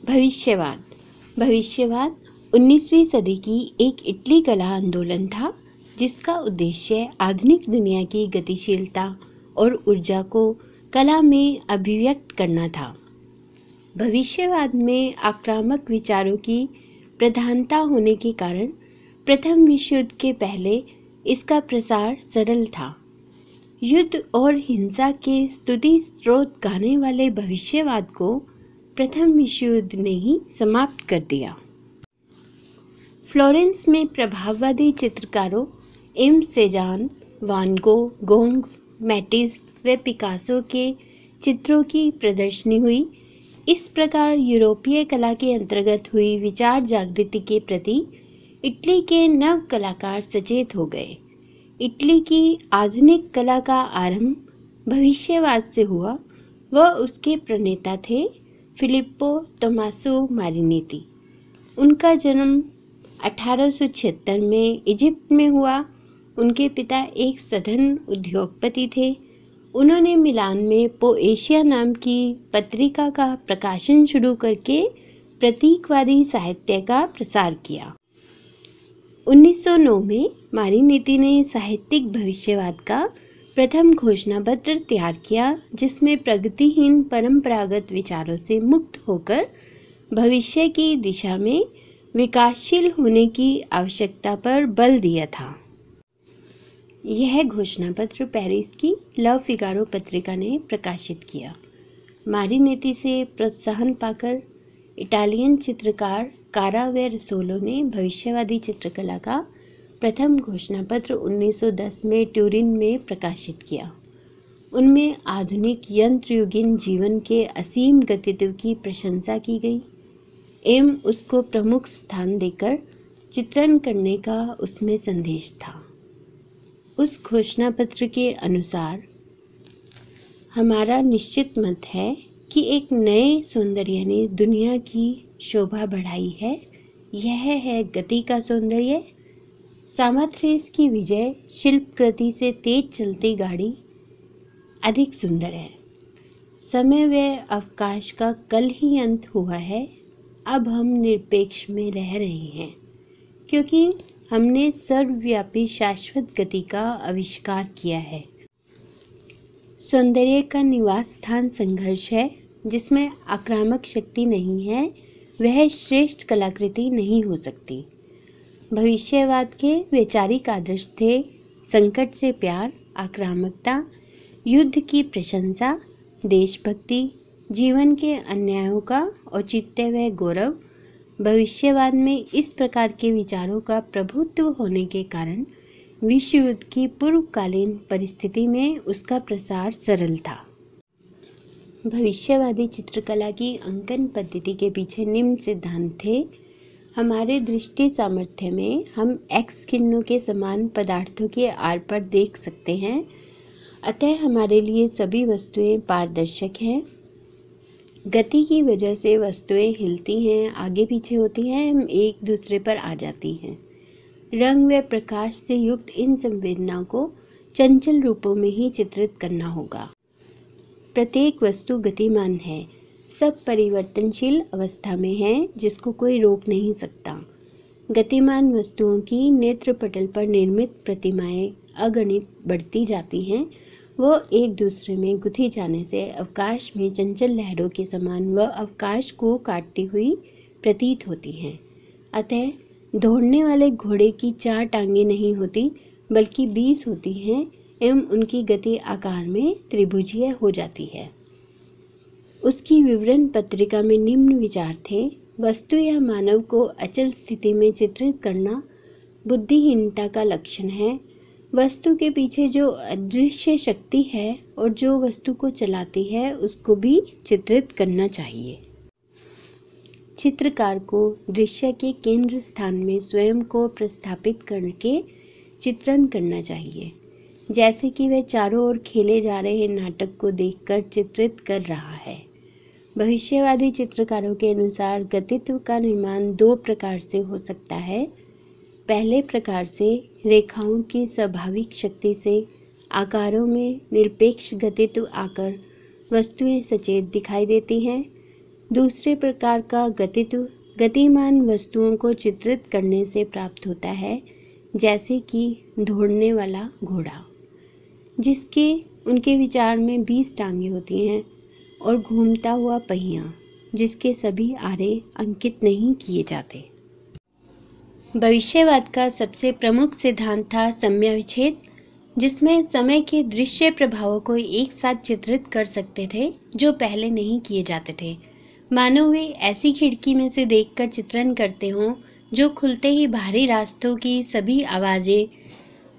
भविष्यवाद। भविष्यवाद 19वीं सदी की एक इटली कला आंदोलन था जिसका उद्देश्य आधुनिक दुनिया की गतिशीलता और ऊर्जा को कला में अभिव्यक्त करना था। भविष्यवाद में आक्रामक विचारों की प्रधानता होने के कारण प्रथम विश्व युद्ध के पहले इसका प्रसार सरल था। युद्ध और हिंसा के स्तुति स्रोत गाने वाले भविष्यवाद को प्रथम विश्व युद्ध ने ही समाप्त कर दिया। फ्लोरेंस में प्रभाववादी चित्रकारों एम सेजान, वान गो, गोंग, मैटिस व पिकासो के चित्रों की प्रदर्शनी हुई। इस प्रकार यूरोपीय कला के अंतर्गत हुई विचार जागृति के प्रति इटली के नव कलाकार सचेत हो गए। इटली की आधुनिक कला का आरंभ भविष्यवाद से हुआ। वह उसके प्रणेता थे फिलिप्पो टोमासो मारिनेती। उनका जन्म 1876 में इजिप्ट में हुआ। उनके पिता एक सधन उद्योगपति थे। उन्होंने मिलान में पोएशिया नाम की पत्रिका का प्रकाशन शुरू करके प्रतीकवादी साहित्य का प्रसार किया। 1909 में मारिनेती ने साहित्यिक भविष्यवाद का प्रथम घोषणा पत्र तैयार किया जिसमें प्रगतिहीन परंपरागत विचारों से मुक्त होकर भविष्य की दिशा में विकासशील होने की आवश्यकता पर बल दिया था। यह घोषणा पत्र पेरिस की लव फिगारो पत्रिका ने प्रकाशित किया। मारिनेती से प्रोत्साहन पाकर इटालियन चित्रकार कारा व रसोलो ने भविष्यवादी चित्रकला का प्रथम घोषणा पत्र 1910 में ट्यूरिन में प्रकाशित किया। उनमें आधुनिक यंत्रयुगीन जीवन के असीम गतित्व की प्रशंसा की गई एवं उसको प्रमुख स्थान देकर चित्रण करने का उसमें संदेश था। उस घोषणा पत्र के अनुसार हमारा निश्चित मत है कि एक नए सौंदर्य ने दुनिया की शोभा बढ़ाई है। यह है गति का सौंदर्य। सामथ्रेस की विजय शिल्प कृति से तेज चलती गाड़ी अधिक सुंदर है। समय व अवकाश का कल ही अंत हुआ है। अब हम निरपेक्ष में रह रहे हैं क्योंकि हमने सर्वव्यापी शाश्वत गति का आविष्कार किया है। सौंदर्य का निवास स्थान संघर्ष है। जिसमें आक्रामक शक्ति नहीं है वह श्रेष्ठ कलाकृति नहीं हो सकती। भविष्यवाद के वैचारिक आदर्श थे संकट से प्यार, आक्रामकता, युद्ध की प्रशंसा, देशभक्ति, जीवन के अन्यायों का औचित्य व गौरव। भविष्यवाद में इस प्रकार के विचारों का प्रभुत्व होने के कारण विश्व युद्ध की पूर्वकालीन परिस्थिति में उसका प्रसार सरल था। भविष्यवादी चित्रकला की अंकन पद्धति के पीछे निम्न सिद्धांत थे। हमारे दृष्टि सामर्थ्य में हम एक्स किरणों के समान पदार्थों के आर पार देख सकते हैं। अतः हमारे लिए सभी वस्तुएं पारदर्शक हैं। गति की वजह से वस्तुएं हिलती हैं, आगे पीछे होती हैं, एक दूसरे पर आ जाती हैं। रंग व प्रकाश से युक्त इन संवेदनाओं को चंचल रूपों में ही चित्रित करना होगा। प्रत्येक वस्तु गतिमान है, सब परिवर्तनशील अवस्था में है जिसको कोई रोक नहीं सकता। गतिमान वस्तुओं की नेत्रपटल पर निर्मित प्रतिमाएं अगणित बढ़ती जाती हैं। वो एक दूसरे में गुथी जाने से अवकाश में चंचल लहरों के समान वह अवकाश को काटती हुई प्रतीत होती हैं। अतः दौड़ने वाले घोड़े की 4 टांगें नहीं होती बल्कि 20 होती हैं एवं उनकी गति आकार में त्रिभुजीय हो जाती है। उसकी विवरण पत्रिका में निम्न विचार थे। वस्तु या मानव को अचल स्थिति में चित्रित करना बुद्धिहीनता का लक्षण है। वस्तु के पीछे जो अदृश्य शक्ति है और जो वस्तु को चलाती है उसको भी चित्रित करना चाहिए। चित्रकार को दृश्य के केंद्र स्थान में स्वयं को प्रस्थापित करके चित्रण करना चाहिए, जैसे कि वह चारों ओर खेले जा रहे नाटक को देखकर चित्रित कर रहा है। भविष्यवादी चित्रकारों के अनुसार गतित्व का निर्माण 2 प्रकार से हो सकता है। पहले प्रकार से रेखाओं की स्वाभाविक शक्ति से आकारों में निरपेक्ष गतित्व आकर वस्तुएं सचेत दिखाई देती हैं। दूसरे प्रकार का गतित्व गतिमान वस्तुओं को चित्रित करने से प्राप्त होता है, जैसे कि दौड़ने वाला घोड़ा, जिसके उनके विचार में 20 टांगें होती हैं, और घूमता हुआ पहिया, जिसके सभी आरे अंकित नहीं किए जाते। भविष्यवाद का सबसे प्रमुख सिद्धांत था समय विच्छेद, जिसमें समय के दृश्य प्रभावों को एक साथ चित्रित कर सकते थे जो पहले नहीं किए जाते थे। मानो वे ऐसी खिड़की में से देखकर चित्रण करते हों जो खुलते ही बाहरी रास्तों की सभी आवाज़ें,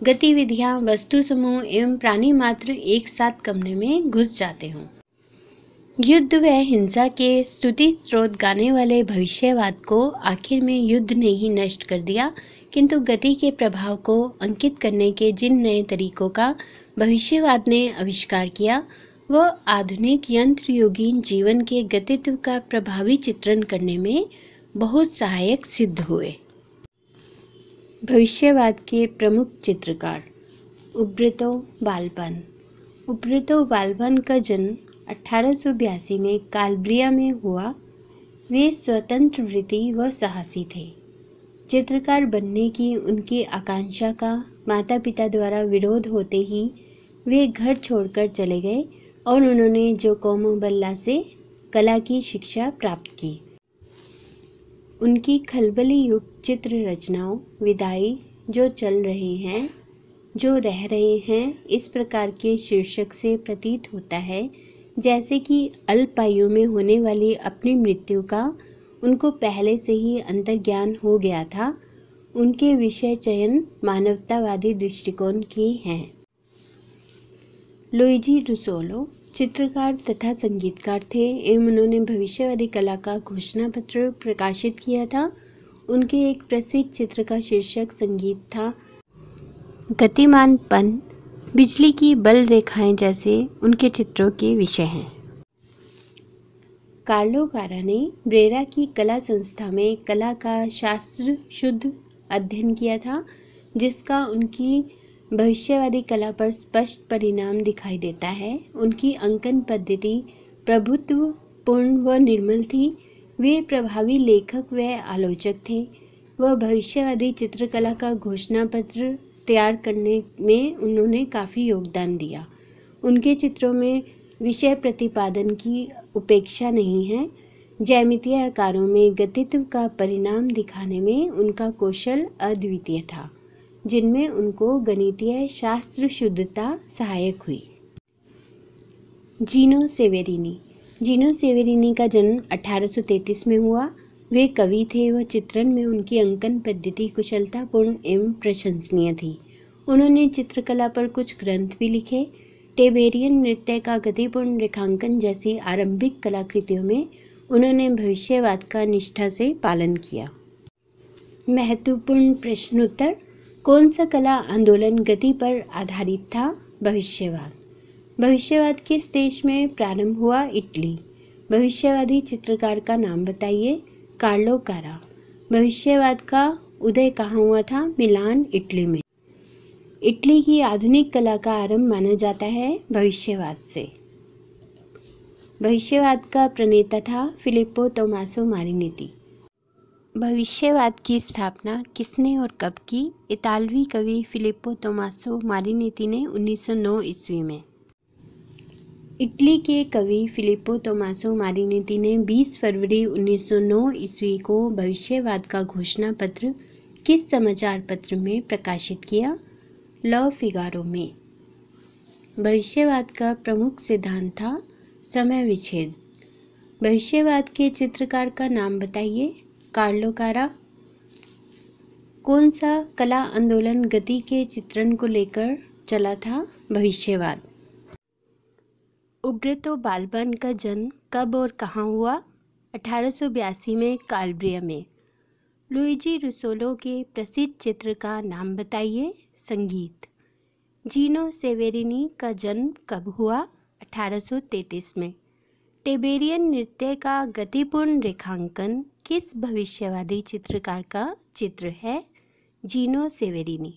गतिविधियां, वस्तु समूह एवं प्राणी मात्र एक साथ कमरे में घुस जाते हों। युद्ध व हिंसा के स्तुति स्रोत गाने वाले भविष्यवाद को आखिर में युद्ध ने ही नष्ट कर दिया, किंतु गति के प्रभाव को अंकित करने के जिन नए तरीकों का भविष्यवाद ने आविष्कार किया, वह आधुनिक यंत्रयुगीन जीवन के गतित्व का प्रभावी चित्रण करने में बहुत सहायक सिद्ध हुए। भविष्यवाद के प्रमुख चित्रकार उब्रेतो बाल्बन। उब्रेतो बाल्बन का जन्म 1882 में कालब्रिया में हुआ। वे स्वतंत्र वृत्ति व साहसी थे। चित्रकार बनने की उनकी आकांक्षा का माता पिता द्वारा विरोध होते ही वे घर छोड़कर चले गए और उन्होंने जोकोमो बल्ला से कला की शिक्षा प्राप्त की। उनकी खलबली युक्त चित्र रचनाओं विदाई, जो चल रहे हैं, जो रह रहे हैं, इस प्रकार के शीर्षक से प्रतीत होता है जैसे कि अल्पायु में होने वाली अपनी मृत्यु का उनको पहले से ही अंतर्ज्ञान हो गया था। उनके विषय चयन मानवतावादी दृष्टिकोण के हैं। लुइजी रुसोलो चित्रकार तथा संगीतकार थे एवं उन्होंने भविष्यवादी कला का घोषणा पत्र प्रकाशित किया था। उनके एक प्रसिद्ध चित्र का शीर्षक संगीत था। गतिमानपन, बिजली की बल रेखाएं जैसे उनके चित्रों के विषय हैं। कार्लो गारा ने ब्रेरा की कला संस्था में कला का शास्त्र शुद्ध अध्ययन किया था, जिसका उनकी भविष्यवादी कला पर स्पष्ट परिणाम दिखाई देता है। उनकी अंकन पद्धति प्रभुत्व पूर्ण व निर्मल थी। वे प्रभावी लेखक व आलोचक थे। वह भविष्यवादी चित्रकला का घोषणा पत्र तैयार करने में उन्होंने काफ़ी योगदान दिया। उनके चित्रों में विषय प्रतिपादन की उपेक्षा नहीं है। ज्यामितीय आकारों में गतित्व का परिणाम दिखाने में उनका कौशल अद्वितीय था, जिनमें उनको गणितीय शास्त्र शुद्धता सहायक हुई। जीनो सेवेरिनी। जीनो सेवेरिनी का जन्म 1833 में हुआ। वे कवि थे व चित्रण में उनकी अंकन पद्धति कुशलतापूर्ण एवं प्रशंसनीय थी। उन्होंने चित्रकला पर कुछ ग्रंथ भी लिखे। टेबेरियन नृत्य का गतिपूर्ण रेखांकन जैसी आरंभिक कलाकृतियों में उन्होंने भविष्यवाद का निष्ठा से पालन किया। महत्वपूर्ण प्रश्नोत्तर: कौन सा कला आंदोलन गति पर आधारित था? भविष्यवाद। भविष्यवाद किस देश में प्रारंभ हुआ? इटली। भविष्यवादी चित्रकार का नाम बताइए? कार्लो गारा। भविष्यवाद का उदय कहाँ हुआ था? मिलान, इटली में। इटली की आधुनिक कला का आरंभ माना जाता है भविष्यवाद से। भविष्यवाद का प्रणेता था फिलिप्पो तोमासो मारिनेती। भविष्यवाद की स्थापना किसने और कब की? इतालवी कवि फिलिप्पो तोमासो मारिनेती ने 1909 ईस्वी में। इटली के कवि फिलिप्पो तोमासो मारिनेती ने 20 फरवरी 1909 ईस्वी को भविष्यवाद का घोषणा पत्र किस समाचार पत्र में प्रकाशित किया? ल फिगारो में। भविष्यवाद का प्रमुख सिद्धांत था समय विच्छेद। भविष्यवाद के चित्रकार का नाम बताइए? कार्लो गारा। कौन सा कला आंदोलन गति के चित्रण को लेकर चला था? भविष्यवाद। उब्रेतो बाल्बन का जन्म कब और कहाँ हुआ? 1882 में कालब्रिया में। लुइजी रुसोलो के प्रसिद्ध चित्र का नाम बताइए? संगीत। जीनो सेवेरिनी का जन्म कब हुआ? 1833 में। टेबेरियन नृत्य का गतिपूर्ण रेखांकन किस भविष्यवादी चित्रकार का चित्र है? जीनो सेवेरिनी।